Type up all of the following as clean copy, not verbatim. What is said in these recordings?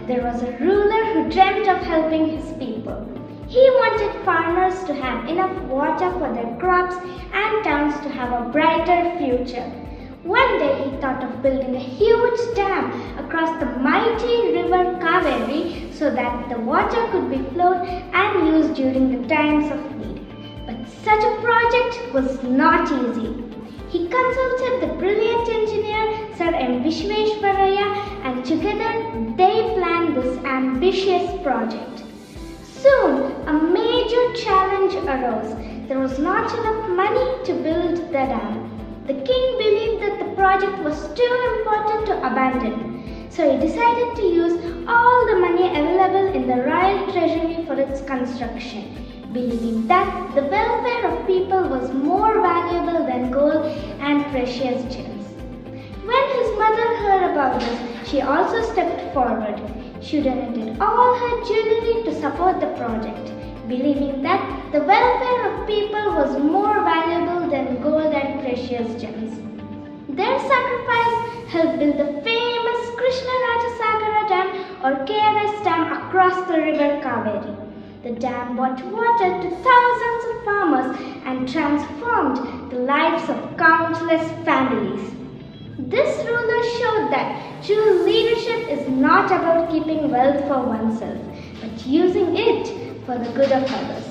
there was a ruler who dreamt of helping his people. He wanted farmers to have enough water for their crops and towns to have a brighter future. One day he thought of building a huge dam across the mighty river Kengeri so that the water could be flowed and used during the times of need. But such a project was not easy. He consulted the brilliant engineer Sir M. Visvesvaraya, and together they planned this ambitious project. Soon, a major challenge arose. There was not enough money to build the dam. The king believed that the project was too important to abandon, so he decided to use all the money available in the royal treasury for its construction, believing that the welfare of people was more valuable than gold and precious gems. When his mother heard about this, she also stepped forward. She donated all her jewelry to support the project, believing that the welfare of people was more valuable than gold and precious gems. Their sacrifice helped build the famous Krishnarajasagara Dam or KRS Dam across the river Kengeri. The dam brought water to thousands of farmers and transformed the lives of countless families. This ruler showed that true leadership is not about keeping wealth for oneself, but using it for the good of others.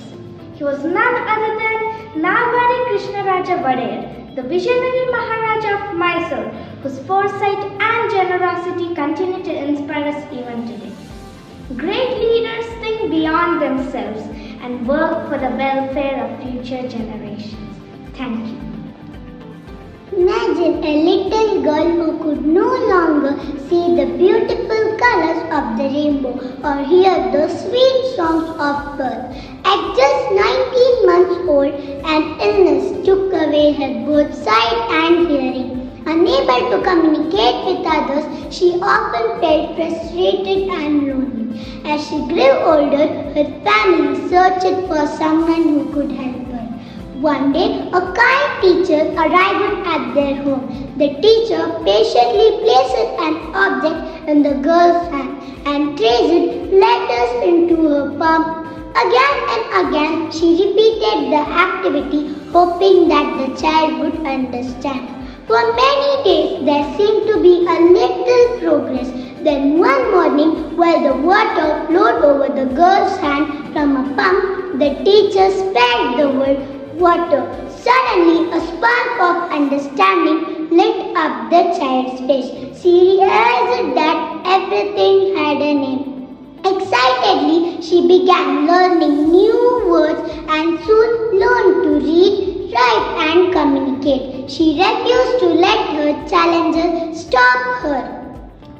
He was none other than Nalbari Krishnaraja Wodeyar, the visionary Maharaja of Mysore, whose foresight and generosity continue to inspire us even today. Great leaders think beyond themselves and work for the welfare of future generations. Thank you. Imagine a little girl who could no longer see the beautiful colors of the rainbow or hear the sweet songs of birds. At just 19 months old, an illness took away her both sight and hearing. Unable to communicate with others, she often felt frustrated and lonely. As she grew older, her family searched for someone who could help her. One day, a kind teacher arrived at their home. The teacher patiently placed an object in the girl's hand and traced letters into her palm. Again and again, she repeated the activity, hoping that the child would understand. For many days, there seemed to be a little progress. Then one morning, while the water flowed over the girl's hand from a pump, the teacher spelled the word water. Suddenly, a spark of understanding lit up the child's face. She realized that everything had a name. Excitedly, she began learning new words and soon learned to read, write, and communicate. She refused to let her challenges stop her.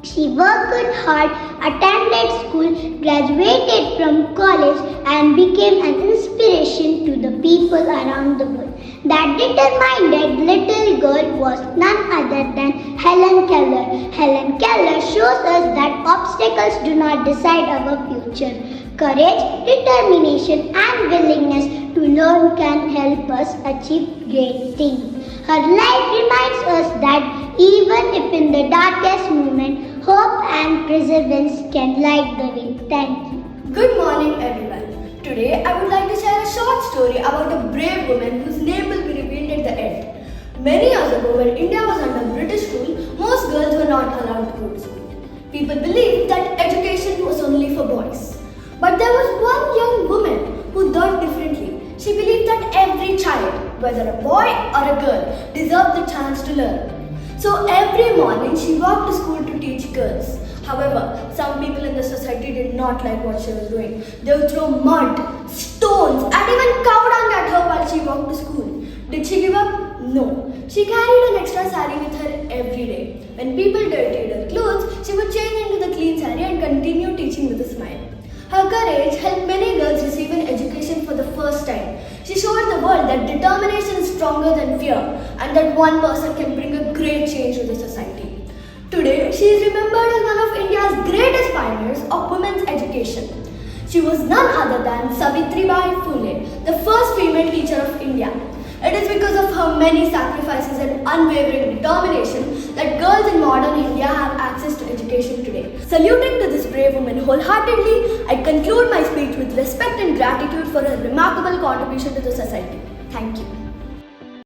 She worked hard, attended school, graduated from college, and became an inspiration to the people around the world. That determined little girl was none other than Helen Keller. Helen Keller shows us that obstacles do not decide our future. Courage, determination, and willingness to learn can help us achieve great things. Her life reminds us that even if in the darkest moment, hope and perseverance can light the way. Thank you. Good morning, everyone. Today, I would like to share a short story about a brave woman whose name will be revealed at the end. Many years ago, when India was under British rule, most girls were not allowed to go to school. People believed that education was only for boys. But there was one young woman who thought differently. She believed that every child, whether a boy or a girl, deserved the chance to learn. So every morning she walked to school to teach girls. However, some people in the society did not like what she was doing. They would throw mud, stones, and even cow dung at her while she walked to school. Did she give up? No. She carried an extra sari with her every day. When people dirtied her clothes, she would change into the clean sari and continue teaching with a smile. Her courage helped many girls receive an education for the first time. She showed the world that determination is stronger than fear and that one person can bring a great change to the society. Today, she is remembered as one of India's greatest pioneers of women's education. She was none other than Savitribai Phule, the first female teacher of India. It is because of her many sacrifices and unwavering determination that girls in modern India have access to education today. Saluting to this brave woman wholeheartedly, I conclude my speech with respect and gratitude for her remarkable contribution to the society. Thank you.